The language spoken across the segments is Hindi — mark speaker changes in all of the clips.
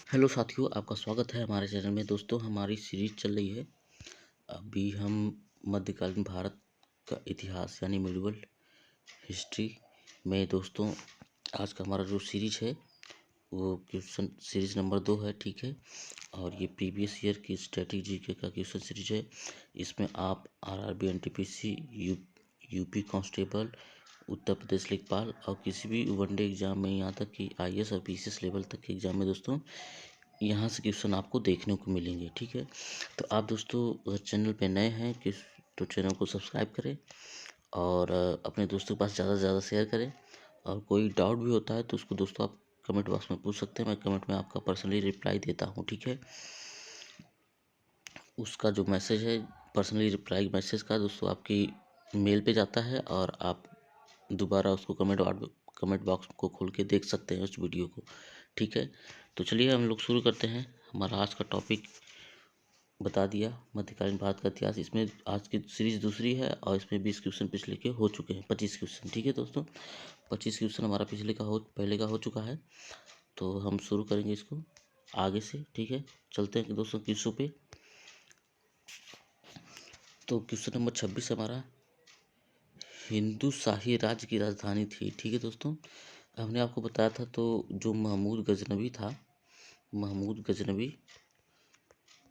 Speaker 1: हेलो साथियों, आपका स्वागत है हमारे चैनल में। दोस्तों, हमारी सीरीज चल रही है। अभी हम मध्यकालीन भारत का इतिहास यानी मिडिवल हिस्ट्री में दोस्तों आज का हमारा जो सीरीज है वो क्वेश्चन सीरीज नंबर 2 है। ठीक है, और ये प्रीवियस ईयर की स्टैटिक जीके का क्वेश्चन सीरीज है। इसमें आप RRB, NTPC, UP constable, Uttar Pradesh लेखपाल और किसी भी वनडे एग्जाम में, यहाँ तक कि आईएएस और पीसीएस लेवल तक के एग्जाम में दोस्तों यहाँ से क्वेश्चन आपको देखने को मिलेंगे। ठीक है, तो आप दोस्तों अगर चैनल पे नए हैं तो चैनल को सब्सक्राइब करें और अपने दोस्तों के पास ज़्यादा से ज़्यादा शेयर करें। और कोई डाउट भी होता है तो उसको दोस्तों आप कमेंट बॉक्स में पूछ सकते हैं। मैं कमेंट में आपका पर्सनली रिप्लाई देता हूँ। ठीक है, उसका जो मैसेज है पर्सनली रिप्लाई मैसेज का दोस्तों आपकी मेल पे जाता है और आप दोबारा उसको कमेंट बॉक्स को खोल के देख सकते हैं उस वीडियो को। ठीक है, तो चलिए हम लोग शुरू करते हैं। हमारा आज का टॉपिक बता दिया, मध्यकालीन भारत का इतिहास। इसमें आज की सीरीज दूसरी है और इसमें 20 क्वेश्चन पिछले के हो चुके हैं, 25 क्वेश्चन। ठीक है दोस्तों, 25 क्वेश्चन हमारा पहले का हो चुका है। तो हम शुरू करेंगे इसको आगे से। ठीक है, चलते हैं कि दोस्तों क्वेश्चन पे। तो क्वेश्चन नंबर 26 हमारा, हिंदू शाही राज्य की राजधानी थी। ठीक है दोस्तों, हमने आपको बताया था तो जो महमूद गजनवी था, महमूद गजनवी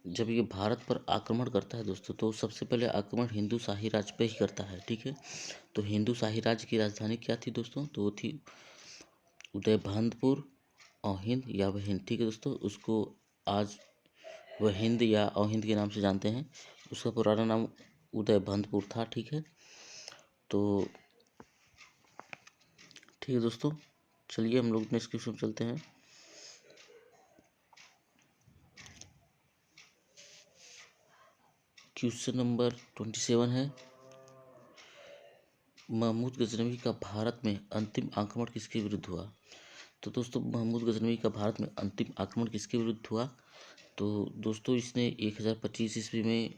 Speaker 1: जब ये भारत पर आक्रमण करता है दोस्तों तो सबसे पहले आक्रमण हिंदू शाही राज्य पे ही करता है। ठीक है, तो हिंदू शाही राज्य की राजधानी क्या थी दोस्तों? तो वो थी उदयभंदपुर, अहिंद या वहिंद। ठीक है दोस्तों, उसको आज वहिंद या अहिंद के नाम से जानते हैं। उसका पुराना नाम उदयभंदपुर था। ठीक है, तो ठीक है दोस्तों, चलिए हम लोग नेक्स्ट क्वेश्चन चलते हैं। क्वेश्चन नंबर 27 है, महमूद गजनवी का भारत में अंतिम आक्रमण किसके विरुद्ध हुआ? तो दोस्तों महमूद गजनवी का भारत में अंतिम आक्रमण किसके विरुद्ध हुआ? तो दोस्तों इसने 1025 ईस्वी में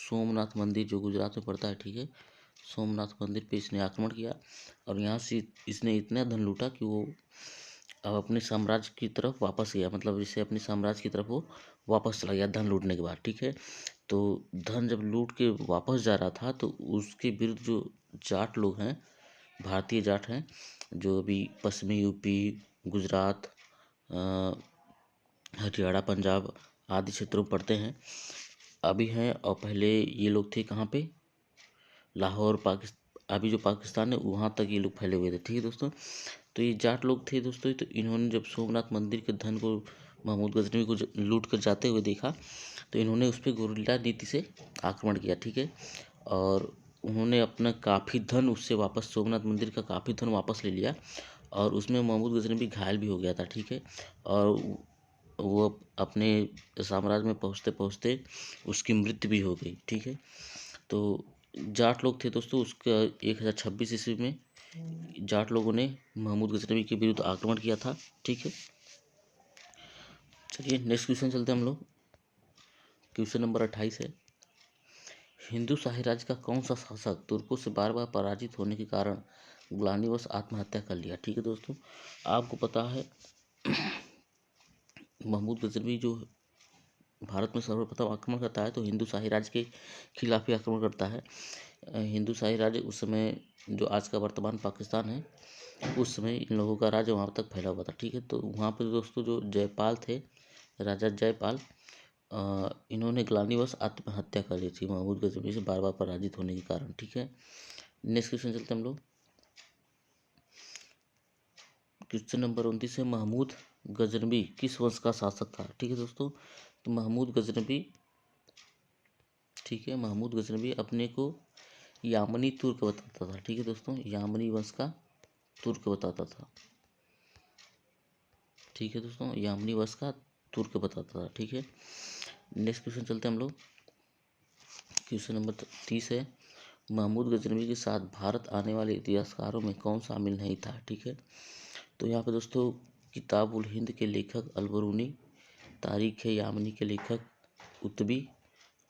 Speaker 1: सोमनाथ मंदिर जो गुजरात में पड़ता है, ठीक है, सोमनाथ मंदिर पे इसने आक्रमण किया और यहाँ से इसने इतना धन लूटा कि वो अब अपने साम्राज्य की तरफ वापस गया। मतलब जैसे अपने साम्राज्य की तरफ वो वापस चला गया धन लूटने के बाद। ठीक है, तो धन जब लूट के वापस जा रहा था तो उसके विरुद्ध जो जाट लोग हैं, भारतीय जाट हैं, जो अभी पश्चिमी यूपी, गुजरात, हरियाणा, पंजाब आदि क्षेत्रों में पड़ते हैं, अभी हैं। और पहले ये लोग थे कहाँ पे? लाहौर, पाकिस्तान, अभी जो पाकिस्तान है वहाँ तक ये लोग फैले हुए थे। ठीक है दोस्तों, तो ये जाट लोग थे दोस्तों। तो इन्होंने जब सोमनाथ मंदिर के धन को महमूद गजनवी को लूट कर जाते हुए देखा तो इन्होंने उस पर गुरिल्ला नीति से आक्रमण किया। ठीक है, और उन्होंने अपना काफ़ी धन उससे वापस, सोमनाथ मंदिर का काफ़ी धन वापस ले लिया और उसमें महमूद गजनवी घायल भी हो गया था। ठीक है, और वो अपने साम्राज्य में पहुँचते पहुँचते उसकी मृत्यु भी हो गई। ठीक है, तो जाट लोग थे दोस्तों। उसका 1026 ईस्वी में जाट लोगों ने महमूद गजनवी के विरुद्ध आक्रमण किया था। ठीक है, चलिए नेक्स्ट क्वेश्चन चलते हैं हम लोग। क्वेश्चन नंबर 28 है, हिंदू शाही राज्य का कौन सा शासक तुर्कों से बार बार पराजित होने के कारण ग्लानिवश आत्महत्या कर लिया? ठीक है दोस्तों, आपको पता है महमूद गजनवी जो भारत में सर्वप्रथम आक्रमण करता है तो हिंदू शाही राज्य के खिलाफ ही आक्रमण करता है। हिंदू शाही राज्य उस समय जो आज का वर्तमान पाकिस्तान है, उस समय इन लोगों का राज्य वहाँ तक फैला हुआ था। ठीक है, तो वहाँ पर दोस्तों जो जयपाल थे, राजा जयपाल, इन्होंने ग्लानिवश आत्महत्या कर ली थी महमूद गजनवी से बार बार पराजित होने के कारण। ठीक है, नेक्स्ट क्वेश्चन चलते हैं हम लोग। क्वेश्चन नंबर 29 है, महमूद गजनवी किस वंश का शासक था? ठीक है दोस्तों, तो महमूद गजनवी, ठीक है, महमूद गजनवी अपने को यामनी तुर्क बताता था। ठीक है दोस्तों, यामनी वंश का तुर्क बताता था। ठीक है दोस्तों, यामनी वंश का तुर्क बताता था। ठीक है, नेक्स्ट क्वेश्चन चलते हैं हम लोग। क्वेश्चन नंबर 30 है, महमूद गजनवी के साथ भारत आने वाले इतिहासकारों में कौन शामिल नहीं था? ठीक है, तो यहाँ पे दोस्तों किताब उल हिंद के लेखक अलबरूनी, तारीख यामनी के लेखक उतबी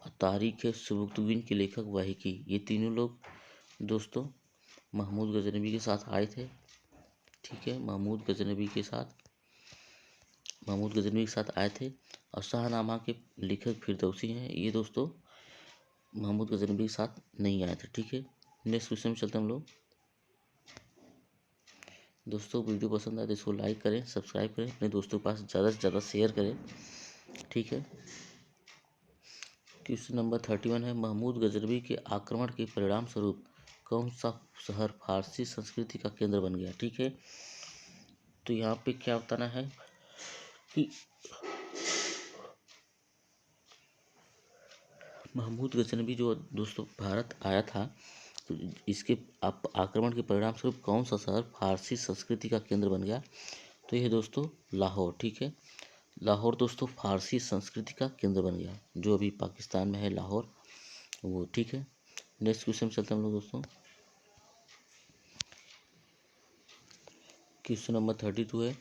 Speaker 1: और तारीख सुबुक्तगीन के लेखक वाहिकी, ये तीनों लोग दोस्तों महमूद गजनवी के साथ आए थे। ठीक है, महमूद गजनवी के साथ महमूद गजनवी के साथ आए थे। और शाहनामा के लेखक फिरदौसी हैं, ये दोस्तों महमूद गजनवी के साथ नहीं आए थे। ठीक है, नेक्स्ट क्वेश्चन में चलते हैं हम लोग। दोस्तों वीडियो पसंद आए तो इसको लाइक करें, सब्सक्राइब करें, अपने दोस्तों के पास ज़्यादा से ज़्यादा शेयर करें। ठीक है, क्वेश्चन नंबर 31 है, महमूद गजनवी के आक्रमण के परिणाम स्वरूप कौन सा शहर फारसी संस्कृति का केंद्र बन गया। ठीक है, तो यहाँ पे क्या बताना है कि महमूद गजनवी जो दोस्तों भारत आया था, तो इसके आक्रमण के परिणाम स्वरूप कौन सा शहर फारसी संस्कृति का केंद्र बन गया। तो यह दोस्तों लाहौर। ठीक है, लाहौर दोस्तों फारसी संस्कृति का केंद्र बन गया, जो अभी पाकिस्तान में है लाहौर वो। ठीक है, नेक्स्ट क्वेश्चन चलते हैं हम लोग दोस्तों। क्वेश्चन नंबर 32 है,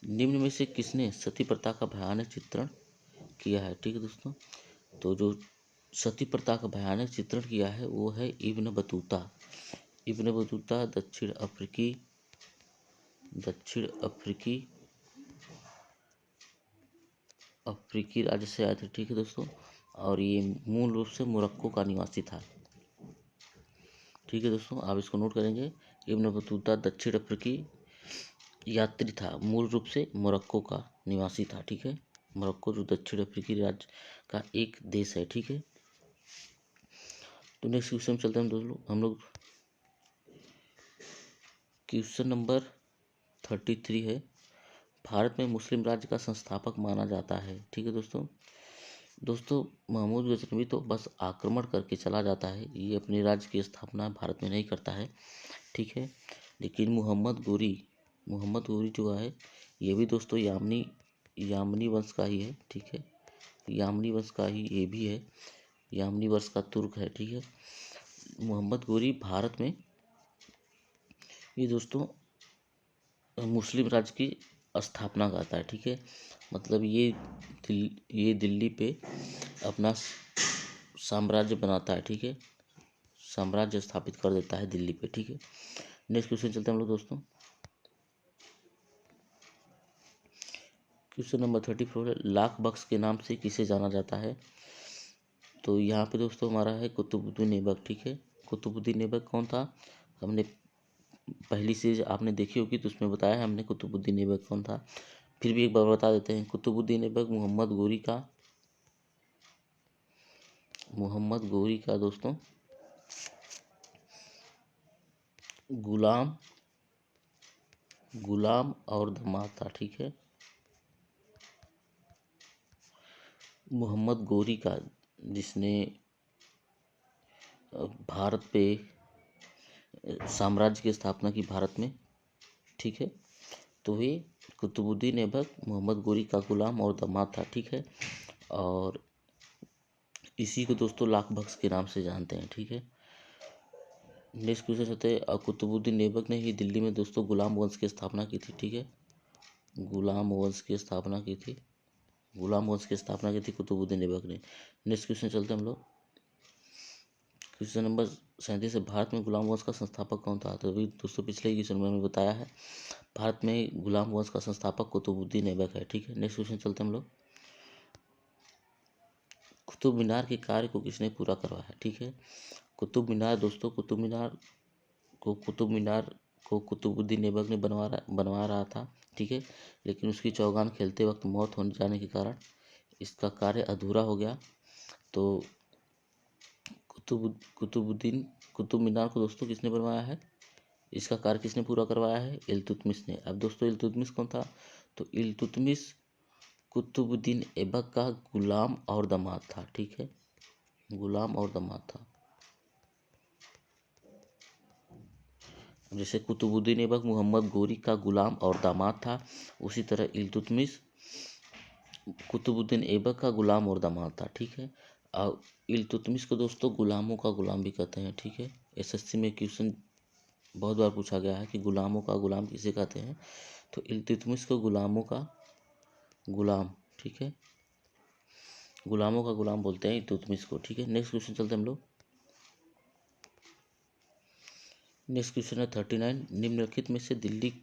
Speaker 1: निम्न में से किसने सती प्रथा का भयानक चित्रण किया है। ठीक है दोस्तों, तो जो सती प्रथा का भयानक चित्रण किया है वो है इब्न बतूता। इब्न बतूता दक्षिण अफ्रीकी राज्य से आए थे। ठीक है दोस्तों, और ये मूल रूप से मोरक्को का निवासी था। ठीक है दोस्तों, आप इसको नोट करेंगे। इब्न बतूता दक्षिण अफ्रीकी यात्री था, मूल रूप से मोरक्को का निवासी था। ठीक है, मोरक्को जो दक्षिण अफ्रीकी राज्य का एक देश है। ठीक है, तो नेक्स्ट क्वेश्चन चलते हैं हम लोग। क्वेश्चन नंबर 33 है, भारत में मुस्लिम राज्य का संस्थापक माना जाता है। ठीक है दोस्तों महमूद गजनवी तो बस आक्रमण करके चला जाता है, ये अपने राज्य की स्थापना भारत में नहीं करता है। ठीक है, लेकिन मोहम्मद गोरी जो है ये भी दोस्तों यामनी वंश का ही है। ठीक है, यामनी वंश का ही ये भी है, यामनी वंश का तुर्क है। ठीक है, मोहम्मद गोरी भारत में ये दोस्तों मुस्लिम राज्य की स्थापना करता है। ठीक है, मतलब ये दिल्ली पे अपना साम्राज्य बनाता है। ठीक है, साम्राज्य स्थापित कर देता है दिल्ली पे। ठीक है, नेक्स्ट क्वेश्चन चलते हैं हम लोग दोस्तों। क्वेश्चन नंबर 34 है, लाख बख्श के नाम से किसे जाना जाता है। तो यहाँ पे दोस्तों हमारा है कुतुबुद्दीन ऐबक। ठीक है, कुतुबुद्दीन ऐबक कौन था, हमने पहली सीरीज आपने देखी होगी तो उसमें बताया है हमने कुतुबुद्दीन ऐबक कौन था। फिर भी एक बार बता देते हैं, कुतुबुद्दीन ऐबक मोहम्मद गोरी का दोस्तों गुलाम और दामाद था। ठीक है, मोहम्मद गोरी का जिसने भारत पे साम्राज्य की स्थापना की भारत में। ठीक है, तो ये कुतुबुद्दीन ऐबक मोहम्मद गोरी का गुलाम और दामाद था। ठीक है, और इसी को दोस्तों लाख बख्श के नाम से जानते हैं। ठीक है, नेक्स्ट क्वेश्चन होते हैं, कुतुबुद्दीन ऐबक ने ही दिल्ली में दोस्तों गुलाम वंश की स्थापना की थी। ठीक है, गुलाम वंश की स्थापना की थी कुतुबुद्दीन ऐबक ने। नेक्स्ट क्वेश्चन चलते हैं हम लोग। क्वेश्चन नंबर 37 है, भारत में गुलाम वंश का संस्थापक कौन था। तो अभी दोस्तों पिछले क्वेश्चन में हमें बताया है भारत में गुलाम वंश का संस्थापक कुतुबुद्दीन ऐबक है। ठीक है, नेक्स्ट क्वेश्चन चलते हैं हम लोग। कुतुब मीनार के कार्य को किसने पूरा करवाया। ठीक है, कुतुब मीनार को कुतुबुद्दीन ऐबक ने बनवा रहा था। ठीक है, लेकिन उसकी चौगान खेलते वक्त मौत होने जाने के कारण इसका कार्य अधूरा हो गया। तो कुतुब मीनार को दोस्तों किसने बनवाया है, इसका कार्य किसने पूरा करवाया है, इल्तुतमिश ने। अब दोस्तों इल्तुतमिश कौन था, तो इल्तुतमिश कुतुबुद्दीन ऐबक का गुलाम और दामाद था। ठीक है, गुलाम और दामाद था। जैसे कुतुबुद्दीन ऐबक मोहम्मद गोरी का गुलाम और दामाद था, उसी तरह इल्तुतमिश कुतुबुद्दीन ऐबक का गुलाम और दामाद था। ठीक है, और इल्तुतमिश को दोस्तों गुलामों का गुलाम भी कहते हैं। ठीक है, एसएससी में क्वेश्चन बहुत बार पूछा गया है कि गुलामों का गुलाम किसे कहते हैं, तो इल्तुतमिश को गुलामों का गुलाम। ठीक है, गुलामों का गुलाम बोलते हैं इल्तुतमिश को। ठीक है, नेक्स्ट क्वेश्चन चलते हैं हम लोग। नेक्स्ट क्वेश्चन है 39, निम्नलिखित में से दिल्ली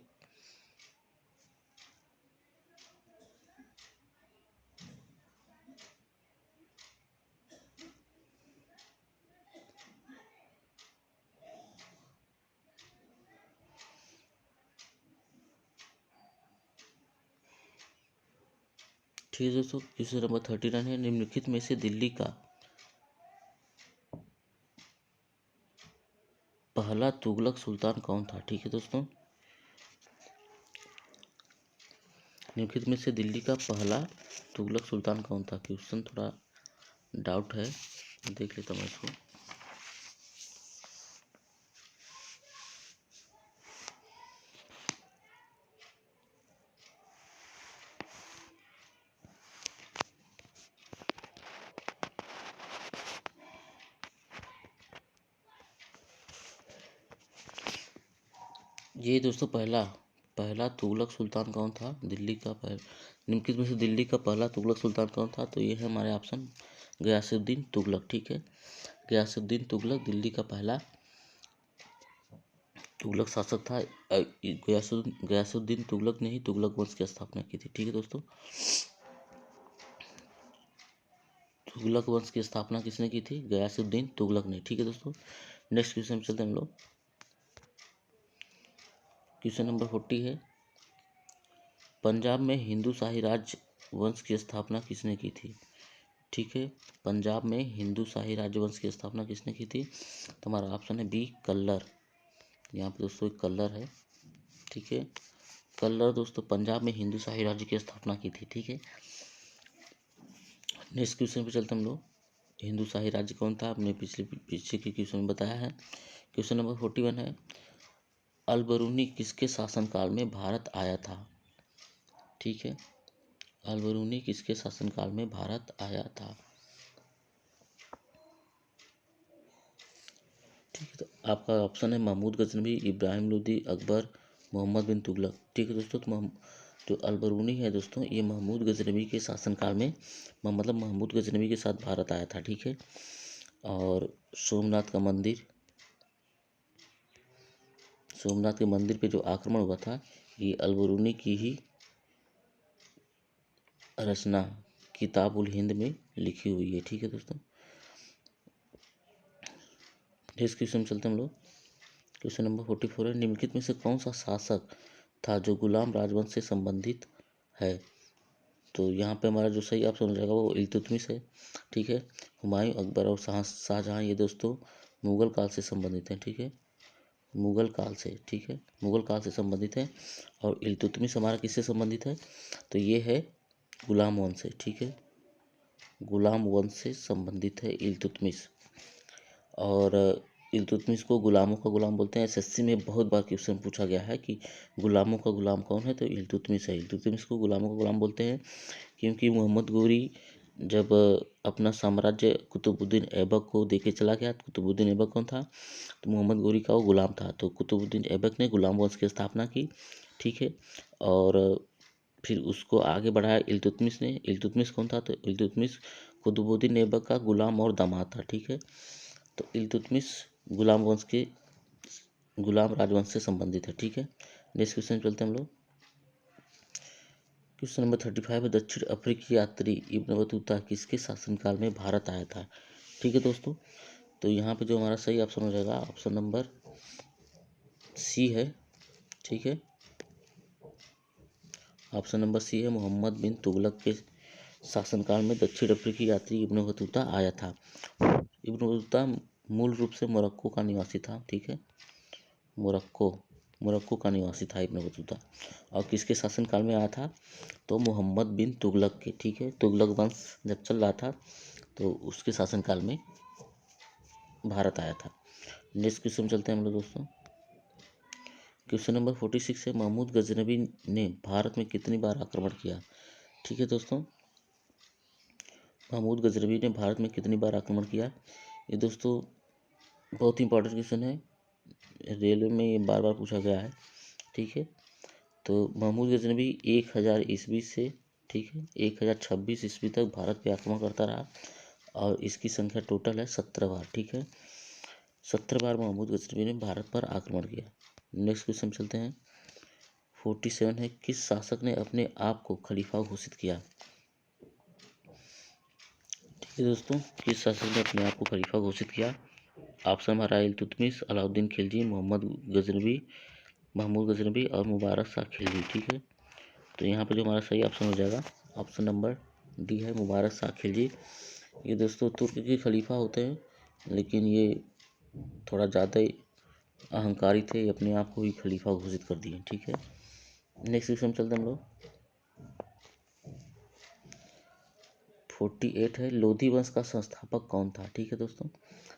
Speaker 1: ठीक है दोस्तों, क्वेश्चन नंबर 39 है, निम्नलिखित में से दिल्ली का पहला तुगलक सुल्तान कौन था। ठीक है दोस्तों, निम्नलिखित में से दिल्ली का पहला तुगलक सुल्तान कौन था। क्वेश्चन थोड़ा डाउट है, देख लेता हूँ इसको। ये दोस्तों पहला पहला तुगलक सुल्तान कौन था दिल्ली का। निम्नलिखित में से दिल्ली का पहला तुगलक सुल्तान कौन था, तो ये है हमारे ऑप्शन गयासुद्दीन तुगलक। ठीक है, गयासुद्दीन तुगलक दिल्ली का पहला तुगलक शासक था। गयासुद्दीन तुगलक ने ही तुगलक वंश की स्थापना की थी। ठीक है दोस्तों, तुगलक वंश की स्थापना किसने की थी, गयासुद्दीन तुगलक ने। ठीक है दोस्तों, नेक्स्ट क्वेश्चन चलते हैं हम लोग। क्वेश्चन नंबर 40 है, पंजाब में हिंदू शाही राज्य वंश की स्थापना किसने की थी। ठीक है, पंजाब में हिंदू शाही राजवंश की स्थापना किसने की थी, तो हमारा ऑप्शन है बी कल्लर। यहाँ पे दोस्तों एक कल्लर है। ठीक है, कल्लर दोस्तों पंजाब में हिंदू शाही राज्य की स्थापना की थी। ठीक है, नेक्स्ट क्वेश्चन पे चलते हम लोग। हिंदू शाही राज्य कौन था, हमने पीछे के क्वेश्चन में बताया है। क्वेश्चन नंबर 41 है, अलबरूनी किसके शासनकाल में भारत आया था। ठीक है, अलबरूनी किसके शासनकाल में भारत आया था। ठीक है, तो आपका ऑप्शन है महमूद गजनवी, इब्राहिम लोदी, अकबर, मोहम्मद बिन तुगलक। ठीक है दोस्तों, तो जो अलबरूनी है दोस्तों, ये महमूद गजनवी के शासनकाल में मतलब महमूद गजनवी के साथ भारत आया था। ठीक है, और सोमनाथ के मंदिर पे जो आक्रमण हुआ था, ये अलबरूनी की ही रचना किताब उल हिंद में लिखी हुई है। ठीक है दोस्तों, नेक्स्ट क्वेश्चन चलते हैं हम लोग। क्वेश्चन नंबर 44 है, निम्नलिखित में से कौन सा शासक था जो गुलाम राजवंश से संबंधित है। तो यहाँ पे हमारा जो सही ऑप्शन हो जाएगा वो इल्तुतमिश है। ठीक है, हुमायूं, अकबर और शाहजहां ये दोस्तों मुगल काल से संबंधित हैं। ठीक है, मुगल काल से, ठीक है, मुगल काल से संबंधित है। और इल्तुतमिश हमारा किससे संबंधित है, तो ये है गुलाम वंश से। ठीक है, गुलाम वंश से संबंधित है इल्तुतमिश। और इल्तुतमिश को गुलामों का गुलाम बोलते हैं। एसएससी में बहुत बार क्वेश्चन पूछा गया है कि गुलामों का गुलाम कौन है, तो इल्तुतमिश है। इल्तुतमिश को गुलामों का गुलाम बोलते हैं क्योंकि मोहम्मद गोरी जब अपना साम्राज्य कुतुबुद्दीन ऐबक को देके चला गया, कुतुबुद्दीन ऐबक कौन था, तो मोहम्मद गोरी का वो गुलाम था। तो कुतुबुद्दीन ऐबक ने गुलाम वंश की स्थापना की। ठीक है, और फिर उसको आगे बढ़ाया इल्तुतमिश ने। इल्तुतमिश कौन था, तो इल्तुतमिश कुतुबुद्दीन ऐबक का गुलाम और दामाद था। ठीक है, तो इल्तुतमिश गुलाम राजवंश से संबंधित है। ठीक है, नेक्स्ट क्वेश्चन चलते हैं हम लोग। क्वेश्चन नंबर 35 है, दक्षिण अफ्रीकी यात्री इब्न बतूता किसके शासनकाल में भारत आया था। ठीक है दोस्तों, तो यहाँ पे जो हमारा सही ऑप्शन हो जाएगा ऑप्शन नंबर सी है। ठीक है, ऑप्शन नंबर सी है, मोहम्मद बिन तुगलक के शासनकाल में दक्षिण अफ्रीकी यात्री इब्न बतूता आया था। इब्न बतूता मूल रूप से मोरक्को का निवासी था। ठीक है, मोरक्को का निवासी था इब्न बतूता। और किसके शासनकाल में आया था, तो मोहम्मद बिन तुगलक के। ठीक है, तुगलक वंश जब चल रहा था तो उसके शासनकाल में भारत आया था। नेक्स्ट क्वेश्चन चलते हैं हम लोग दोस्तों। क्वेश्चन नंबर 46 है, महमूद गजनवी ने भारत में कितनी बार आक्रमण किया। ठीक है दोस्तों, महमूद गजनवी ने भारत में कितनी बार आक्रमण किया, ये दोस्तों बहुत ही इंपॉर्टेंट क्वेश्चन है। रेलवे में ये बार बार पूछा गया है। ठीक है, तो महमूद गजनवी 1000 ईस्वी से, ठीक है, 1026 ईस्वी तक भारत पे आक्रमण करता रहा और इसकी संख्या टोटल है 17 बार। ठीक है, 17 बार महमूद गजनवी ने भारत पर आक्रमण किया। नेक्स्ट क्वेश्चन चलते हैं। 47 है, किस शासक ने अपने आप को खलीफा घोषित किया। ठीक है दोस्तों, किस शासक ने अपने आप को खलीफा घोषित किया। ऑप्शन हमारा इल्तुतमिश, अलाउद्दीन खिलजी, मोहम्मद गजनवी, महमूद गजनवी और मुबारक शाह खिलजी। ठीक है, तो यहाँ पे जो हमारा सही ऑप्शन हो जाएगा ऑप्शन नंबर डी है मुबारक शाह खिलजी। ये दोस्तों तुर्क के खलीफा होते हैं, लेकिन ये थोड़ा ज़्यादा ही अहंकारी थे, ये अपने आप को ही खलीफा घोषित कर दिए। ठीक है, नेक्स्ट क्वेश्चन चलते हैं हम लोग। 48 है, लोधी वंश का संस्थापक कौन था? ठीक है दोस्तों,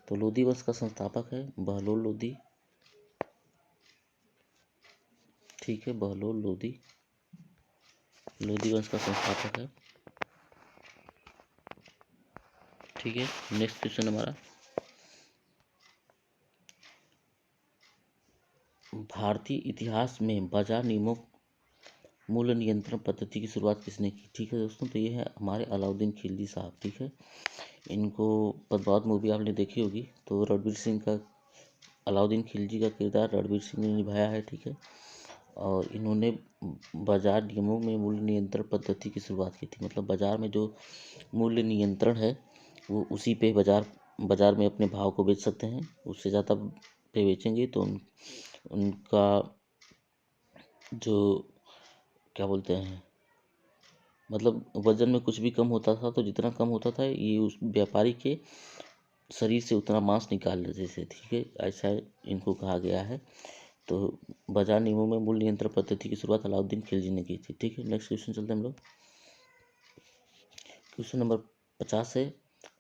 Speaker 1: तो लोधी वंश का संस्थापक है बहलोल लोधी। ठीक है, बहलोल लोधी लोधी वंश का संस्थापक है। ठीक है, नेक्स्ट क्वेश्चन हमारा, भारतीय इतिहास में बाजार नियमों मूल्य नियंत्रण पद्धति की शुरुआत किसने की? ठीक है दोस्तों, तो ये है हमारे अलाउद्दीन खिलजी साहब। ठीक है, इनको पद्मावत मूवी आपने देखी होगी, तो रणवीर सिंह का अलाउद्दीन खिलजी का किरदार रणवीर सिंह ने निभाया है। ठीक है, और इन्होंने बाजार नियमों में मूल्य नियंत्रण पद्धति की शुरुआत की थी। मतलब बाजार में जो मूल्य नियंत्रण है वो उसी पे बाजार में अपने भाव को बेच सकते हैं, उससे ज़्यादा पे बेचेंगे तो उनका जो क्या बोलते हैं, मतलब वजन में कुछ भी कम होता था, तो जितना कम होता था ये उस व्यापारी के शरीर से उतना मांस निकाल लेते थे। ठीक है, ऐसा इनको कहा गया है। तो बाजार नियमों में मूल्य नियंत्रण पद्धति की शुरुआत अलाउद्दीन खिलजी ने की थी। ठीक है, नेक्स्ट क्वेश्चन चलते हैं हम लोग। क्वेश्चन नंबर 50 है,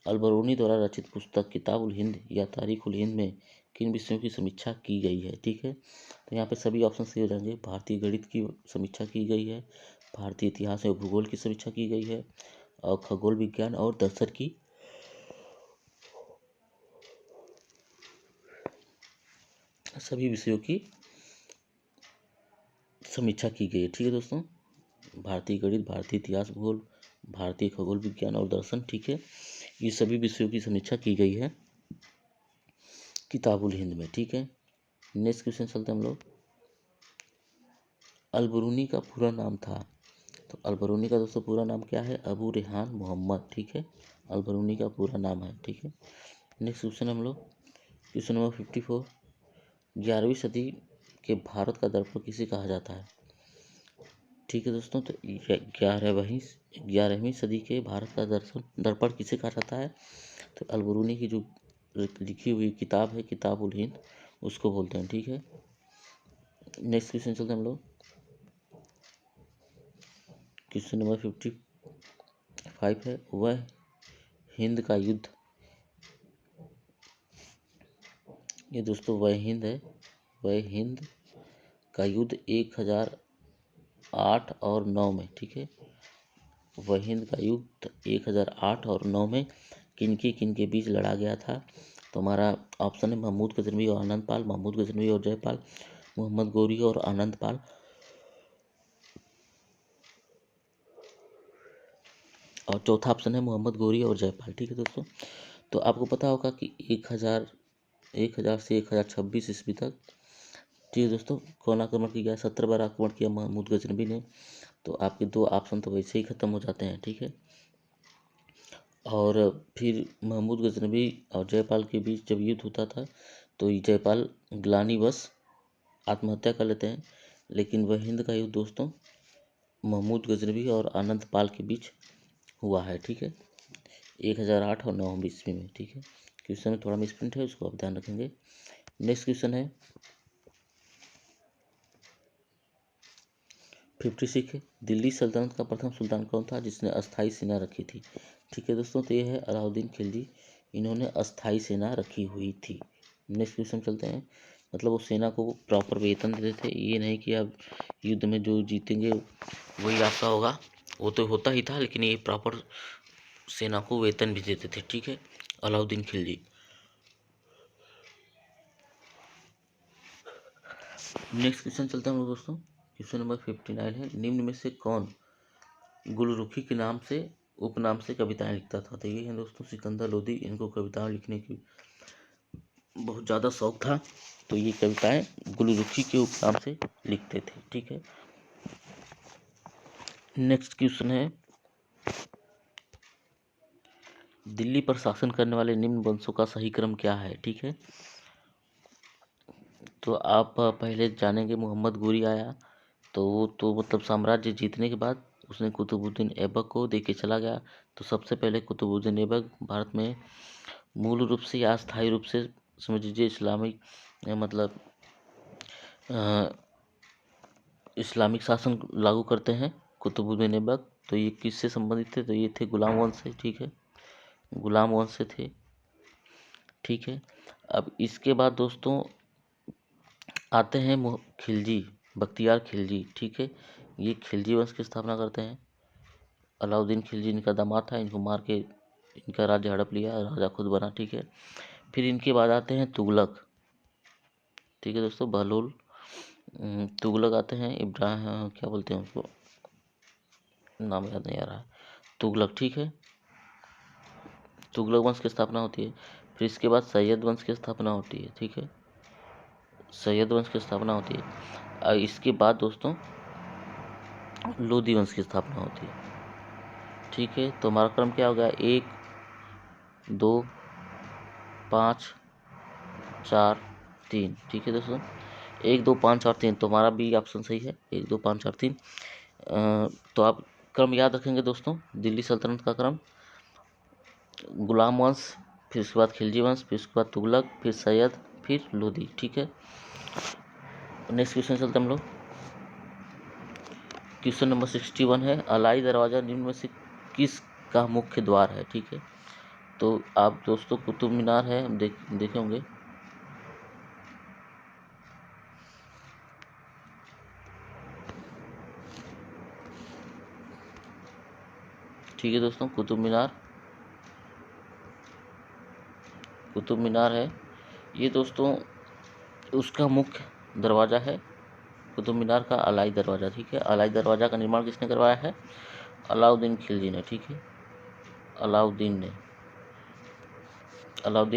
Speaker 1: अलबरूनी द्वारा रचित पुस्तक किताब उल हिंद या तारीख उल हिंद में किन विषयों की समीक्षा की गई है? ठीक है, तो यहाँ पे सभी ऑप्शन सही हो जाएंगे। भारतीय गणित की समीक्षा की गई है, भारतीय इतिहास और भूगोल की समीक्षा की गई है, और खगोल विज्ञान और दर्शन की सभी विषयों की समीक्षा की गई है। ठीक है दोस्तों, भारतीय गणित, भारतीय इतिहास, भूगोल, भारतीय खगोल विज्ञान और दर्शन। ठीक है, ये सभी विषयों की समीक्षा की गई है किताबुल हिंद में। ठीक है, नेक्स्ट क्वेश्चन चलते हैं हम लोग। अलबरूनी का पूरा नाम था, तो अलबरूनी का दोस्तों पूरा नाम क्या है? अबू रेहान मोहम्मद। ठीक है, अलबरूनी का पूरा नाम है। ठीक है, नेक्स्ट क्वेश्चन हम लोग, क्वेश्चन नंबर 54, 11वीं सदी के भारत का दर्पण किसे कहा जाता है? ठीक है दोस्तों, तो 11वीं सदी के भारत का दर्पण किसे कहा जाता है? तो अलबरूनी की जो लिखी हुई किताब है किताब उल हिंद, उसको बोलते हैं। ठीक है, नेक्स्ट क्वेश्चन चलते हैं हम लोग। क्वेश्चन नंबर 55 है, वह हिंद का युद्ध। ये दोस्तों वह हिंद है, वह हिंद का युद्ध 1008 और 9 में। ठीक है, वह हिंद का युद्ध 1008 और 9 में किन के बीच लड़ा गया था? तो हमारा ऑप्शन है महमूद गजनवी और आनंद पाल, महमूद गजनवी और जयपाल, मोहम्मद गौरी और आनंद पाल, और चौथा ऑप्शन है मोहम्मद गौरी और जयपाल। ठीक है दोस्तों, तो आपको पता होगा कि 1000 से 1026 ईस्वी तक, ठीक है दोस्तों, कौन आक्रमण किया? 17 बार आक्रमण किया महमूद गजनवी ने। तो आपके दो ऑप्शन तो वैसे ही खत्म हो जाते हैं। ठीक है, और फिर महमूद गजनवी और जयपाल के बीच जब युद्ध होता था तो जयपाल ग्लानिवश आत्महत्या कर लेते हैं, लेकिन वह हिंद का युद्ध दोस्तों महमूद गजनवी और आनंद पाल के बीच हुआ है। ठीक है, 1008 और 9 ईस्वी में। ठीक है, क्वेश्चन में थोड़ा मिसप्रिंट है, उसको आप ध्यान रखेंगे। नेक्स्ट क्वेश्चन है 56 है, दिल्ली सल्तनत का प्रथम सुल्तान कौन था जिसने अस्थायी सेना रखी थी? ठीक है दोस्तों, तो ये है अलाउद्दीन खिलजी, इन्होंने अस्थायी सेना रखी हुई थी। नेक्स्ट क्वेश्चन चलते हैं, मतलब वो सेना को प्रॉपर वेतन देते थे, ये नहीं कि आप युद्ध में जो जीतेंगे वही आपका होगा, वो तो होता ही था, लेकिन ये प्रॉपर सेना को वेतन भी देते थे। ठीक है, अलाउद्दीन खिलजी। नेक्स्ट क्वेश्चन चलते हैं दोस्तों, क्वेश्चन नंबर 59 है, निम्न में से कौन गुलरुखी के नाम से उपनाम से कविताएं लिखता था? तो ये है दोस्तों सिकंदर लोधी, इनको कविताएं लिखने की बहुत ज़्यादा शौक था, तो ये कविताएं गुलरुखी के उपनाम से लिखते थे। ठीक है, नेक्स्ट क्वेश्चन है, दिल्ली पर शासन करने वाले निम्न वंशों का सही क्रम क्या है? ठीक है, तो आप पहले जानेंगे मोहम्मद गोरी आया, तो वो तो मतलब साम्राज्य जीतने के बाद उसने कुतुबुद्दीन ऐबक को दे के चला गया। तो सबसे पहले कुतुबुद्दीन ऐबक भारत में मूल रूप से या अस्थायी रूप से समझ लीजिए इस्लामिक मतलब इस्लामिक शासन लागू करते हैं कुतुबुद्दीन ऐबक। तो ये किससे संबंधित थे? तो ये थे गुलाम वंश से, ठीक है, गुलाम वंश से थे, ठीक है। अब इसके बाद दोस्तों आते हैं खिलजी, बख्तियार खिलजी, ठीक है। ये खिलजी वंश की स्थापना करते हैं। अलाउद्दीन खिलजी इनका दामाद था, इनको मार के इनका राज्य हड़प लिया, राजा खुद बना, ठीक है। फिर इनके बाद आते हैं तुगलक, ठीक है दोस्तों, बहलोल तुगलक आते हैं, इब्राहिम क्या बोलते हैं उसको, नाम याद नहीं आ रहा है, तुगलक, ठीक है। तुगलक वंश की स्थापना होती है। फिर इसके बाद सैयद वंश की स्थापना होती है, ठीक है, सैयद वंश की स्थापना होती है। और इसके बाद दोस्तों लोधी वंश की स्थापना होती है, ठीक है। तो हमारा क्रम क्या हो गया? 1 2 5 4 3, ठीक है दोस्तों, 1 2 5 4 3। तो हमारा बी ऑप्शन सही है, 1 2 5 4 3। तो आप क्रम याद रखेंगे दोस्तों। दिल्ली सल्तनत का क्रम गुलाम वंश, फिर उसके बाद खिलजी वंश, फिर उसके बाद तुगलक, फिर सैयद, फिर लोधी, ठीक है। नेक्स्ट क्वेश्चन चलते हम लोग। क्वेश्चन नंबर 61 है, अलाई दरवाजा निम्न में से किस का मुख्य द्वार है, ठीक है। तो आप दोस्तों कुतुब मीनार है, हम देखे होंगे, ठीक है दोस्तों, कुतुब मीनार है ये दोस्तों, उसका मुख्य दरवाज़ा है कुतुब मीनार का अलाई दरवाज़ा, ठीक है। अलाई दरवाज़ा का निर्माण किसने करवाया है? अलाउद्दीन खिलजी ने, ठीक है, अलाउद्दीन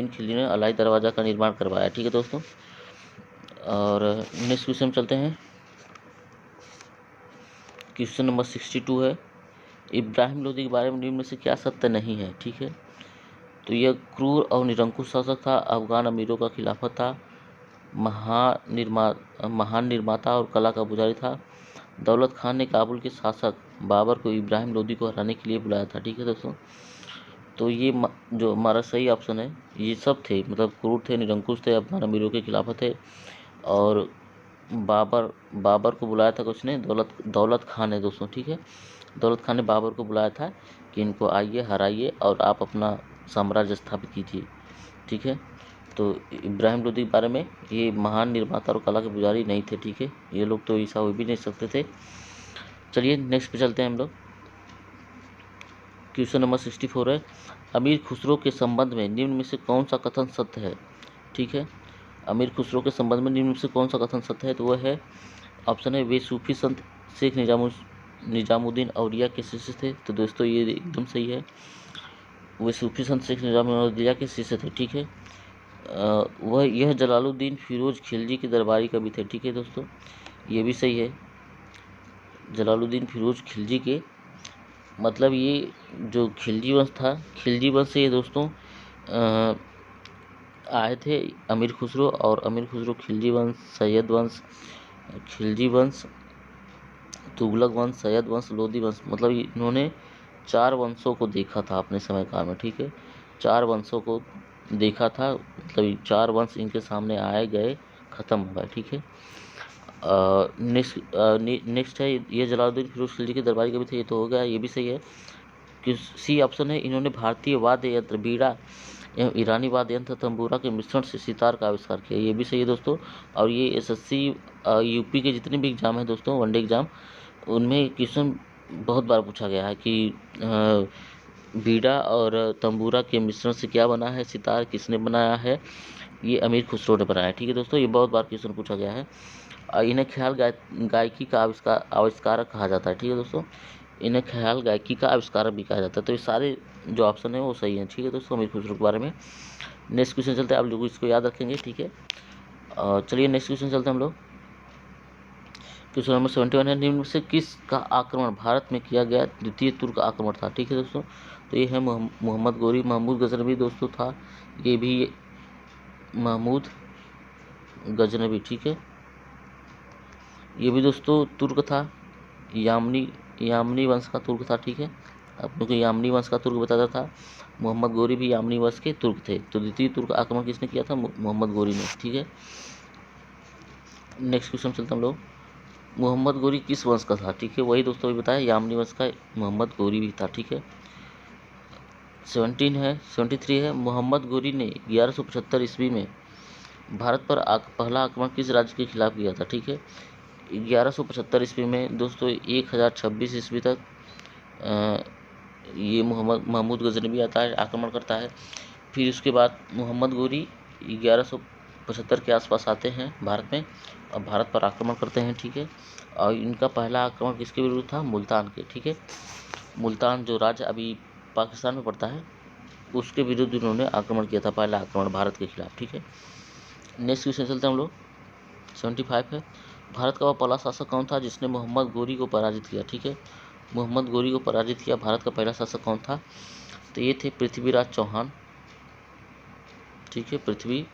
Speaker 1: खिलजी ने अलाई दरवाज़ा का निर्माण करवाया, ठीक है दोस्तों। और नेक्स्ट क्वेश्चन चलते हैं। क्वेश्चन नंबर 62 है, इब्राहिम लोदी के बारे में निम्न में से क्या सत्य नहीं है, ठीक है। तो यह क्रूर और निरंकुश शासक था, अफगान अमीरों का खिलाफत था, महान निर्माता और कला का पुजारी था। दौलत खान ने काबुल के शासक बाबर को इब्राहिम लोदी को हराने के लिए बुलाया था, ठीक है दोस्तों। तो ये जो हमारा सही ऑप्शन है, ये सब थे, मतलब क्रूर थे, निरंकुश थे, अफगान अमीरों के खिलाफत थे, और बाबर को बुलाया था कुछ ने, दौलत खान है दोस्तों, ठीक है। दौलत खान ने बाबर को बुलाया था कि इनको आइए, हराइए और आप अपना साम्राज्य स्थापित कीजिए, ठीक है। तो इब्राहिम लोदी के बारे में, ये महान निर्माता और कला के पुजारी नहीं थे, ठीक है, ये लोग तो ईसा हो भी नहीं सकते थे। चलिए नेक्स्ट पे चलते हैं हम लोग। क्वेश्चन नंबर 64 है, अमीर खुसरो के संबंध में निम्न में से कौन सा कथन सत्य है, ठीक है। अमीर खुसरो के संबंध में निम्न में से कौन सा कथन सत्य है? तो वह है ऑप्शन है, वे सूफी संत शेख निजामुद्दीन औलिया के शिष्य थे। तो दोस्तों ये एकदम सही है, वे सूफी संत शेख निजामुद्दीन औलिया के शिष्य थे, ठीक है। यह जलालुद्दीन फिरोज खिलजी के दरबारी कवि थे, ठीक है दोस्तों, ये भी सही है, जलालुद्दीन फिरोज खिलजी के, मतलब ये जो खिलजी वंश था, खिलजी वंश से ये दोस्तों आए थे अमीर खुसरो, और अमीर खुसरो खिलजी वंश, सैयद वंश, खिलजी वंश, तुगलक वंश, सैयद वंश, लोधी वंश, मतलब इन्होंने 4 वंशों को देखा था अपने समय काल में, ठीक है, 4 वंशों को देखा था, मतलब 4 वंश इनके सामने आए गए, खत्म हो गए, ठीक है। नेक्स्ट है, ये जलालुद्दीन फिरोज खिलजी के दरबारी कवि थे, ये तो हो गया, ये भी सही है कि सी ऑप्शन है, इन्होंने भारतीय वाद्य यंत्र बीड़ा एवं ईरानी वाद्य यंत्र तंबूरा के मिश्रण से सितार का आविष्कार किया, ये भी सही है दोस्तों। और ये एसएससी यूपी के जितने भी एग्जाम हैं दोस्तों, वनडे एग्जाम, उनमें क्वेश्चन बहुत बार पूछा गया है कि बीड़ा और तंबूरा के मिश्रण से क्या बना है, सितार किसने बनाया है? ये अमीर खुसरो ने बनाया, ठीक है दोस्तों, ये बहुत बार क्वेश्चन पूछा गया है। इन्हें ख्याल गायकी का आविष्कारक कहा जाता है, ठीक है दोस्तों, इन्हें ख्याल गायकी का आविष्कारक भी कहा जाता है। तो ये सारे जो ऑप्शन है वो सही है, ठीक है दोस्तों, अमीर खुसरो के बारे में। नेक्स्ट क्वेश्चन चलते हैं, आप लोग इसको याद रखेंगे, ठीक है। चलिए नेक्स्ट क्वेश्चन चलते हैं हम लोग। क्वेश्चन नंबर 71 है, निम्न से किस का आक्रमण भारत में किया गया द्वितीय तुर्क आक्रमण था, ठीक है दोस्तों। तो ये है मोहम्मद गोरी, महमूद गजनवी दोस्तों था, ये भी महमूद गजनवी, ठीक है, ये भी दोस्तों तुर्क था, यामनी वंश का तुर्क था। ठीक है, अब क्योंकि यामनी वंश का तुर्क बताता था, मोहम्मद गोरी भी यामनी वंश के तुर्क थे, तो द्वितीय तुर्क आक्रमण किसने किया था? मोहम्मद गोरी ने। ठीक है, नेक्स्ट क्वेश्चन चलते हम लोग, मोहम्मद गोरी किस वंश का था? ठीक है, वही दोस्तों अभी बताया, यामनी वंश का मोहम्मद गोरी भी था। ठीक है, 73 है, मोहम्मद गोरी ने 1175 ईस्वी में भारत पर पहला आक्रमण किस राज्य के खिलाफ किया था? ठीक है, 1175 ईस्वी में दोस्तों 1026 ईस्वी तक ये महमूद गजनवी आता है, आक्रमण करता है। फिर उसके बाद मोहम्मद गोरी 1175 के आसपास आते हैं भारत में और भारत पर आक्रमण करते हैं। ठीक है, और इनका पहला आक्रमण किसके विरुद्ध था? मुल्तान के। ठीक है, मुल्तान जो राज्य अभी पाकिस्तान में पड़ता है, उसके विरुद्ध उन्होंने आक्रमण किया था, पहला आक्रमण भारत के खिलाफ। ठीक है, नेक्स्ट क्वेश्चन चलते हैं हम लोग, 75 है, भारत का वह पहला शासक कौन था जिसने मोहम्मद गोरी को पराजित किया? ठीक है, मोहम्मद गोरी को पराजित किया भारत का पहला शासक कौन था? तो ये थे पृथ्वीराज चौहान। ठीक है, पृथ्वीराज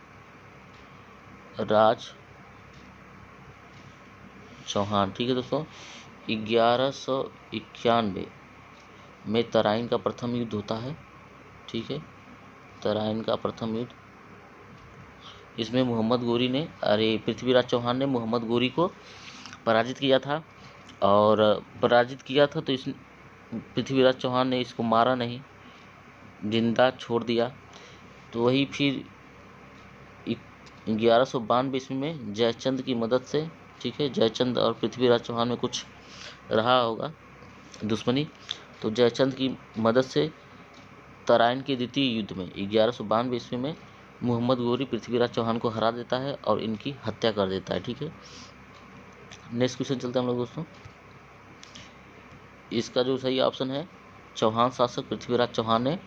Speaker 1: चौहान। ठीक है दोस्तों, 1191 में तराइन का प्रथम युद्ध होता है। ठीक है, तराइन का प्रथम युद्ध, इसमें पृथ्वीराज चौहान ने मोहम्मद गोरी को पराजित किया था, और पराजित किया था तो इस पृथ्वीराज चौहान ने इसको मारा नहीं, जिंदा छोड़ दिया। तो वही फिर 1192 ईस्वी में जयचंद की मदद से, ठीक है, जयचंद और पृथ्वीराज चौहान में कुछ रहा होगा दुश्मनी, तो जयचंद की मदद से तराइन के द्वितीय युद्ध में 1192 ईस्वी में मोहम्मद गोरी पृथ्वीराज चौहान को हरा देता है और इनकी हत्या कर देता है। ठीक है, नेक्स्ट क्वेश्चन चलते हैं हम लोग दोस्तों, इसका जो सही ऑप्शन है, चौहान शासक पृथ्वीराज चौहान ने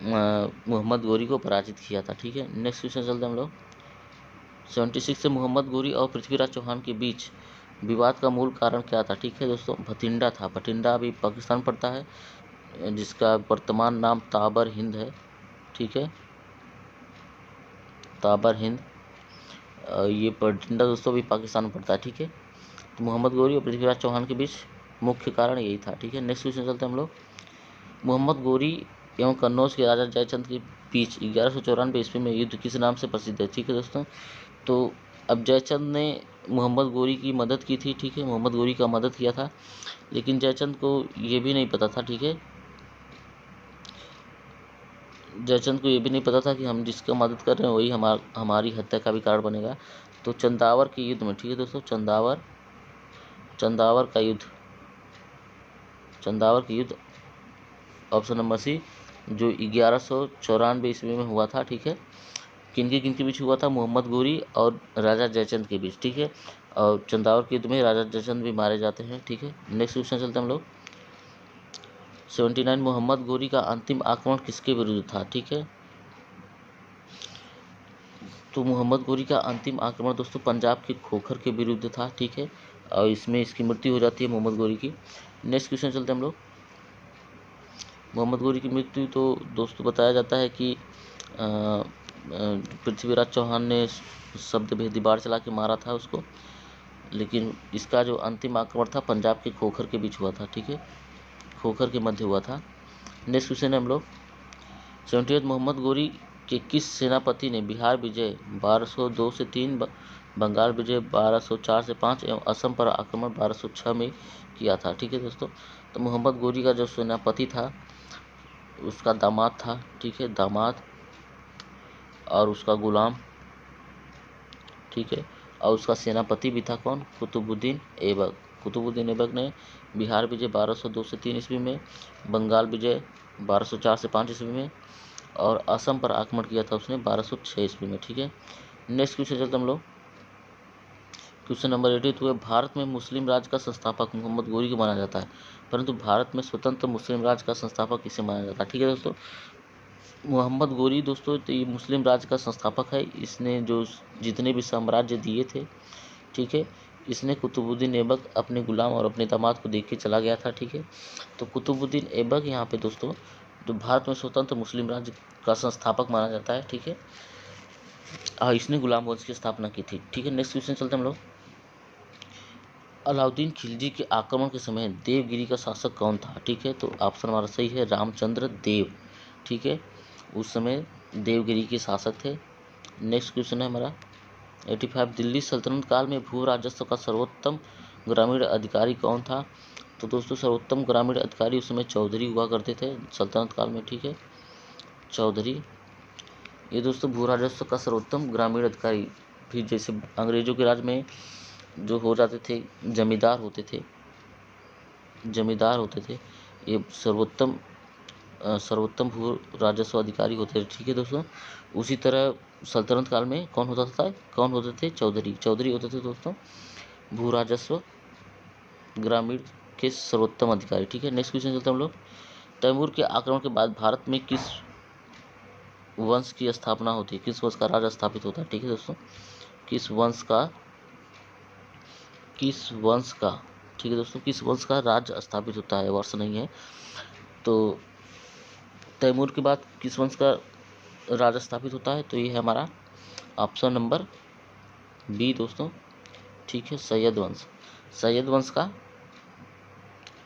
Speaker 1: मोहम्मद गोरी को पराजित किया था। ठीक है, नेक्स्ट क्वेश्चन चलते हैं हम लोग, 76 से मोहम्मद गोरी और पृथ्वीराज चौहान के बीच विवाद का मूल कारण क्या था? ठीक है दोस्तों, भटिंडा था। भटिंडा अभी पाकिस्तान पड़ता है, जिसका वर्तमान नाम ताबर हिंद है। ठीक है, ताबर हिंद, ये भटिंडा दोस्तों अभी पाकिस्तान में पड़ता है। ठीक है, तो मोहम्मद गोरी और पृथ्वीराज चौहान के बीच मुख्य कारण यही था। ठीक है, नेक्स्ट क्वेश्चन चलते हैं हम लोग, मोहम्मद गोरी एवं कन्नौज के राजा जयचंद के बीच 1194 ईस्वी में युद्ध किस नाम से प्रसिद्ध है? ठीक है दोस्तों, तो अब जयचंद ने मोहम्मद गोरी की मदद की थी। ठीक है, मोहम्मद गोरी का मदद किया था, लेकिन जयचंद को ये भी नहीं पता था, ठीक है, जयचंद को ये भी नहीं पता था कि हम जिसका मदद कर रहे हैं वही हमारी हत्या का भी कारण बनेगा। तो चंदावर के युद्ध में, ठीक है दोस्तों, चंदावर का युद्ध ऑप्शन नंबर सी, जो 1194 ईस्वी में हुआ था। ठीक है, किनके बीच हुआ था? मोहम्मद गोरी और राजा जयचंद के बीच। ठीक है, और चंदावर के युद्ध में राजा जयचंद भी मारे जाते हैं। ठीक है, नेक्स्ट क्वेश्चन चलते हैं हम लोग, 79 मोहम्मद गोरी का अंतिम आक्रमण किसके विरुद्ध था? ठीक है, तो मोहम्मद गोरी का अंतिम आक्रमण दोस्तों पंजाब के खोखर के विरुद्ध था। ठीक है, और इसमें इसकी मृत्यु हो जाती है मोहम्मद गोरी की। नेक्स्ट क्वेश्चन चलते हैं हम लोग, मोहम्मद गोरी की मृत्यु तो दोस्तों बताया जाता है कि पृथ्वीराज चौहान ने शब्द भेदी बाढ़ चला के मारा था उसको, लेकिन इसका जो अंतिम आक्रमण था पंजाब के खोखर के बीच हुआ था। ठीक है, खोखर के मध्य हुआ था। नेक्स्ट क्वेश्चन है हम लोग, 78 मोहम्मद गोरी के किस सेनापति ने बिहार विजय 1202 से 3, बंगाल विजय 1204 से 5 एवं असम पर आक्रमण 1206 में किया था? ठीक है दोस्तों, तो मोहम्मद गोरी का जो सेनापति था उसका दामाद था। ठीक है, दामाद और उसका गुलाम। ठीक है, और उसका सेनापति भी था कौन? कुतुबुद्दीन ऐबक। कुतुबुद्दीन ऐबक ने बिहार विजय 1202 से 3 ईस्वी में, बंगाल विजय 1204 से 5 ईस्वी में, और असम पर आक्रमण किया था उसने 1206 ईस्वी में। ठीक है, नेक्स्ट क्वेश्चन चलते हम लोग, क्वेश्चन नंबर 82 है, भारत में मुस्लिम राज्य का संस्थापक मोहम्मद गोरी को माना जाता है, परंतु भारत में स्वतंत्र मुस्लिम राज्य का संस्थापक किसे माना जाता है? ठीक है दोस्तों, मोहम्मद गोरी दोस्तों तो ये मुस्लिम राज्य का संस्थापक है। इसने जो जितने भी साम्राज्य दिए थे, ठीक है, इसने कुतुबुद्दीन ऐबक अपने गुलाम और अपने दामाद को देख के चला गया था। ठीक है, तो कुतुबुद्दीन ऐबक यहाँ पे दोस्तों जो भारत में स्वतंत्र मुस्लिम राज्य का संस्थापक माना जाता है। ठीक है, और इसने गुलाम वंश की स्थापना की थी। ठीक है, नेक्स्ट क्वेश्चन चलते हम लोग, अलाउद्दीन खिलजी के आक्रमण के समय देवगिरी का शासक कौन था? ठीक है, तो ऑप्शन हमारा सही है रामचंद्र देव। ठीक है, उस समय देवगिरी के शासक थे। नेक्स्ट क्वेश्चन है हमारा 85, दिल्ली सल्तनत काल में भू राजस्व का सर्वोत्तम ग्रामीण अधिकारी कौन था? तो दोस्तों सर्वोत्तम ग्रामीण अधिकारी उस समय चौधरी हुआ करते थे सल्तनत काल में। ठीक है, चौधरी ये दोस्तों भू राजस्व का सर्वोत्तम ग्रामीण अधिकारी। फिर जैसे अंग्रेजों के राज में जो हो जाते थे जमींदार होते थे, ये सर्वोत्तम भू राजस्व अधिकारी होते थे। ठीक है दोस्तों, उसी तरह सल्तनत काल में कौन होते थे? चौधरी होते थे दोस्तों भू राजस्व ग्रामीण के सर्वोत्तम अधिकारी। ठीक है, नेक्स्ट क्वेश्चन चलते हम लोग। तैमूर के आक्रमण के बाद भारत में किस वंश की स्थापना होती है? किस वंश का राज स्थापित होता है? ठीक है दोस्तों, किस वंश का ठीक है दोस्तों, किस वंश का राज स्थापित होता है? वर्ष नहीं है। तो तैमूर के बाद किस वंश का राज स्थापित होता है? तो ये है हमारा ऑप्शन नंबर बी दोस्तों। ठीक है, सैयद वंश का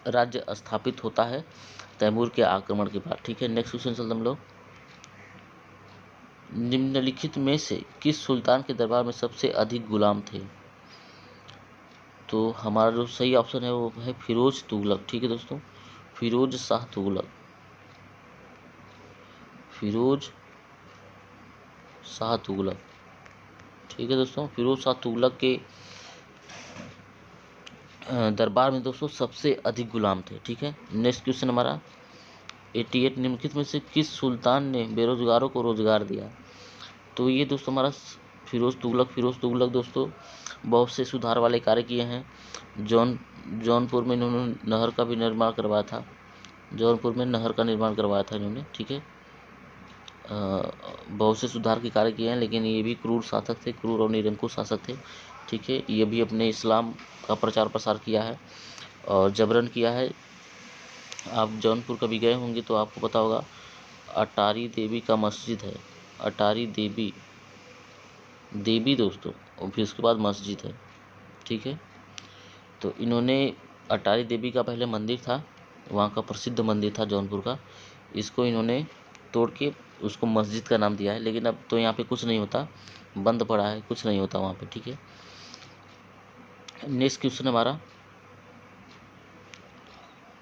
Speaker 1: राज्य स्थापित होता है तैमूर के आक्रमण के बाद। ठीक है, नेक्स्ट क्वेश्चन चलते हम लोग। निम्नलिखित में से किस सुल्तान के दरबार में सबसे अधिक गुलाम थे? तो हमारा जो सही ऑप्शन है वो है फिरोज तुगलक। ठीक है दोस्तों, फिरोज शाह तुगलक। ठीक है दोस्तों, फिरोज शाह तुगलक के दरबार में दोस्तों सबसे अधिक गुलाम थे। ठीक है, नेक्स्ट क्वेश्चन हमारा 88, निम्नलिखित में से किस सुल्तान ने बेरोजगारों को रोजगार दिया? तो ये दोस्तों हमारा फिरोज तुगलक दोस्तों बहुत से सुधार वाले कार्य किए हैं। जौनपुर में इन्होंने नहर का निर्माण करवाया था इन्होंने। ठीक है, बहुत से सुधार के कार्य किए हैं, लेकिन ये भी क्रूर और निरंकुश शासक थे। ठीक है, ये भी अपने इस्लाम का प्रचार प्रसार किया है और जबरन किया है। आप जौनपुर कभी गए होंगे तो आपको पता होगा अटारी देवी का मस्जिद है, अटारी देवी दोस्तों, और फिर उसके बाद मस्जिद है। ठीक है, तो इन्होंने अटारी देवी का पहले मंदिर था, वहाँ का प्रसिद्ध मंदिर था जौनपुर का, इसको इन्होंने तोड़ के उसको मस्जिद का नाम दिया है। लेकिन अब तो यहाँ पे कुछ नहीं होता, बंद पड़ा है, कुछ नहीं होता वहाँ पे। ठीक है, नेक्स्ट क्वेश्चन हमारा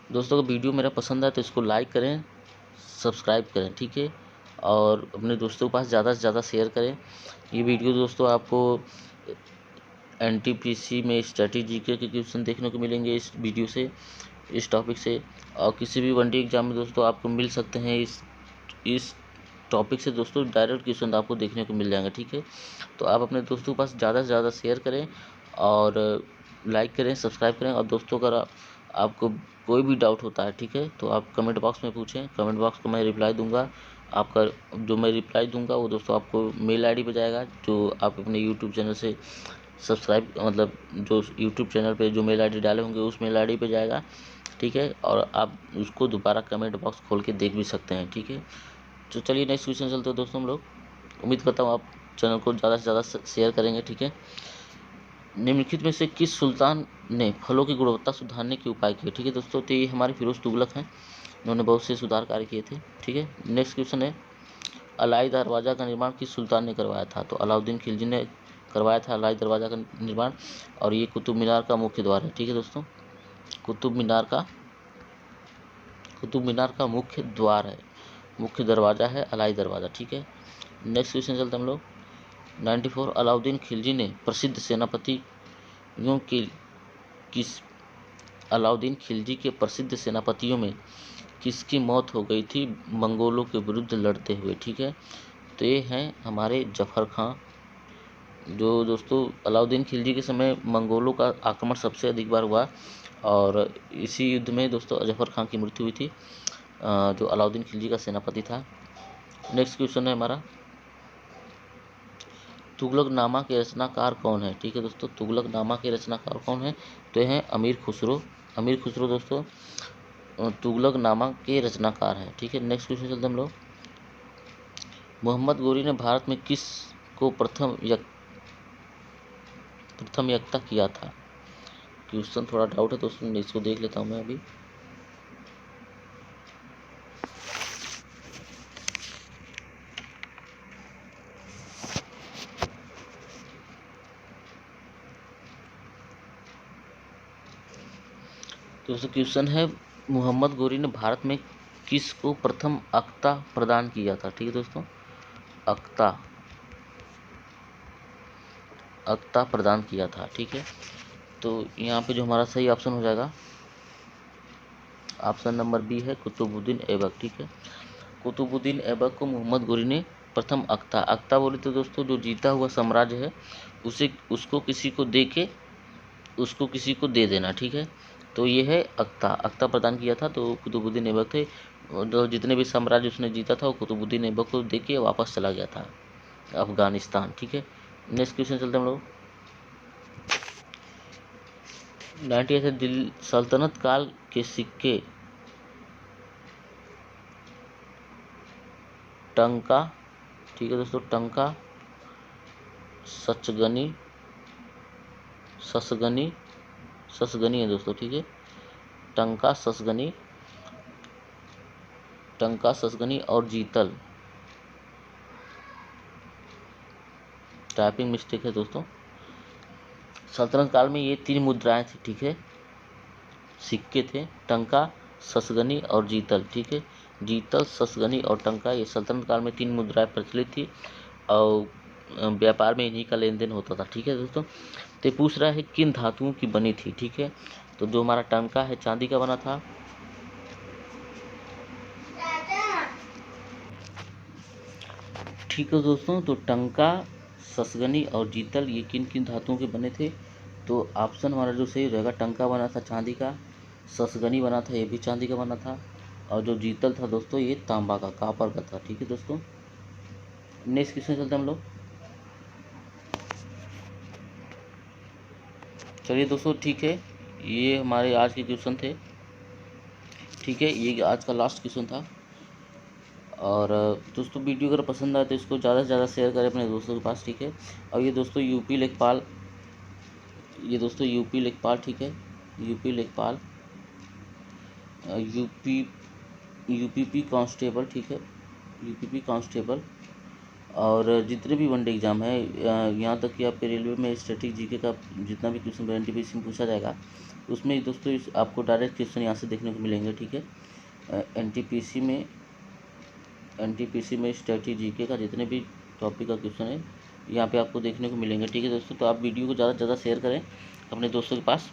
Speaker 1: दोस्तों, अगर वीडियो मेरा पसंद आए तो इसको लाइक करें, सब्सक्राइब करें। ठीक है, और अपने दोस्तों के पास ज़्यादा से ज़्यादा शेयर करें। ये वीडियो दोस्तों आपको NTPC में स्ट्रेटजी के क्वेश्चन देखने को मिलेंगे इस वीडियो से, इस टॉपिक से, और किसी भी वनडे एग्जाम में दोस्तों आपको मिल सकते हैं इस टॉपिक से दोस्तों डायरेक्ट क्वेश्चन आपको देखने को मिल जाएंगे। ठीक है, तो आप अपने दोस्तों के पास ज़्यादा से ज़्यादा शेयर करें और लाइक करें, सब्सक्राइब करें। और दोस्तों अगर आपको कोई भी डाउट होता है, ठीक है, तो आप कमेंट बॉक्स में पूछें, कमेंट बॉक्स को मैं रिप्लाई दूंगा। आपका जो मैं रिप्लाई दूंगा वो दोस्तों आपको मेल आईडी पे जाएगा, जो आप अपने यूट्यूब चैनल से सब्सक्राइब जो यूट्यूब चैनल पे जो मेल आईडी डाले होंगे उस मेल आईडी पे जाएगा। ठीक है, और आप उसको दोबारा कमेंट बॉक्स खोल के देख भी सकते हैं। ठीक है, तो चलिए नेक्स्ट क्वेश्चन चलते हैं दोस्तों हम लोग। उम्मीद करता हूँ आप चैनल को ज़्यादा से ज़्यादा शेयर करेंगे। ठीक है, निम्नलिखित में से किस सुल्तान ने फलों की गुणवत्ता सुधारने के उपाय किए? ठीक है दोस्तों, तो ये हमारे फिरोज तुगलक हैं, इन्होंने बहुत से सुधार कार्य किए थे। ठीक है, नेक्स्ट क्वेश्चन है अलाई दरवाज़ा का निर्माण किस सुल्तान ने करवाया था? तो अलाउद्दीन खिलजी ने करवाया था अलाई दरवाज़ा का निर्माण, और ये कुतुब मीनार का मुख्य द्वार है। ठीक है दोस्तों, कुतुब मीनार का मुख्य द्वार है, मुख्य दरवाज़ा है अलाई दरवाज़ा। ठीक है, नेक्स्ट क्वेश्चन चलते हम लोग 94, अलाउद्दीन खिलजी ने प्रसिद्ध सेनापतियों के अलाउद्दीन खिलजी के प्रसिद्ध सेनापतियों में किसकी मौत हो गई थी मंगोलों के विरुद्ध लड़ते हुए? ठीक है, तो ये हैं हमारे जफर खां, जो दोस्तों अलाउद्दीन खिलजी के समय मंगोलों का आक्रमण सबसे अधिक बार हुआ, और इसी युद्ध में दोस्तों जफर खां की मृत्यु हुई थी, जो अलाउद्दीन खिलजी का सेनापति था। नेक्स्ट क्वेश्चन है हमारा तुगलकनामा के रचनाकार कौन है? ठीक है दोस्तों, तुगलकनामा के रचनाकार कौन है? तो हैं अमीर खुसरो दोस्तों तुगलकनामा के रचनाकार हैं। ठीक है, नेक्स्ट क्वेश्चन चलते हम लोग। मोहम्मद गोरी ने भारत में किस को प्रथम यक्ता किया था? क्वेश्चन थोड़ा डाउट है दोस्तों, इसको देख लेता हूँ मैं अभी। दोस्तों क्वेश्चन है, मोहम्मद गोरी ने भारत में किस को प्रथम अक्ता प्रदान किया था? ठीक है दोस्तों, अक्ता प्रदान किया था। ठीक है, तो यहाँ पे जो हमारा सही ऑप्शन हो जाएगा, ऑप्शन नंबर बी है कुतुबुद्दीन ऐबक। ठीक है, कुतुबुद्दीन ऐबक को मोहम्मद गोरी ने प्रथम अक्ता बोले तो दोस्तों जो जीता हुआ साम्राज्य है उसको किसी को दे के उसको किसी को दे देना। ठीक है, तो ये है अक्ता प्रदान किया था, तो कुतुबुद्दीन ऐबक थे। जो जितने भी साम्राज्य उसने जीता था वो कुतुबुद्दीन ऐबक को दे के वापस चला गया था अफगानिस्तान। ठीक है, नेक्स्ट क्वेश्चन चलते हैं हम लोग। 98 दिल्ली सल्तनत काल के सिक्के टंका, ठीक है दोस्तों, टंका, ससगनी है दोस्तों। ठीक है, टंका, ससगनी और जीतल, टाइपिंग मिस्टेक है दोस्तों। सल्तनत काल में ये 3 मुद्राएं थी। ठीक है, सिक्के थे, टंका, ससगनी और जीतल। ठीक है, जीतल, ससगनी और टंका, ये सल्तनत काल में 3 मुद्राएं प्रचलित थी और व्यापार में इन्हीं का लेन देन होता था। ठीक है दोस्तों, तो पूछ रहा है किन धातुओं की बनी थी। ठीक है, तो जो हमारा टंका है चांदी का बना था, ठीक है दोस्तों, तो टंका, ससगनी और जीतल ये किन किन धातुओं के बने थे? तो ऑप्शन हमारा जो सही रहेगा, टंका बना था चांदी का, ससगनी बना था ये भी चांदी का बना था, और जो जीतल था दोस्तों ये तांबा का, कापर का था। ठीक है दोस्तों, नेक्स्ट क्वेश्चन चलते हैं हम लोग। चलिए दोस्तों, ठीक है, ये हमारे आज के क्वेश्चन थे। ठीक है, ये आज का लास्ट क्वेश्चन था। और दोस्तों वीडियो अगर पसंद आए तो इसको ज़्यादा से ज़्यादा शेयर करें अपने दोस्तों के पास। ठीक है, और ये दोस्तों यूपी लेखपाल, ठीक है, यूपी लेखपाल, यूपीपी कांस्टेबल। ठीक है, यूपीपी कांस्टेबल, और जितने भी वनडे एग्ज़ाम है, यहाँ तक कि आपके रेलवे में स्टैटिक जीके का जितना भी क्वेश्चन एनटीपीसी में पूछा जाएगा उसमें दोस्तों आपको डायरेक्ट क्वेश्चन यहाँ से देखने को मिलेंगे। ठीक है, एनटीपीसी में स्टैटिक जीके का जितने भी टॉपिक का क्वेश्चन है यहाँ पे आपको देखने को मिलेंगे। ठीक है दोस्तों, तो आप वीडियो को ज़्यादा से ज़्यादा शेयर करें अपने दोस्तों के पास।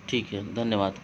Speaker 1: ठीक है, धन्यवाद।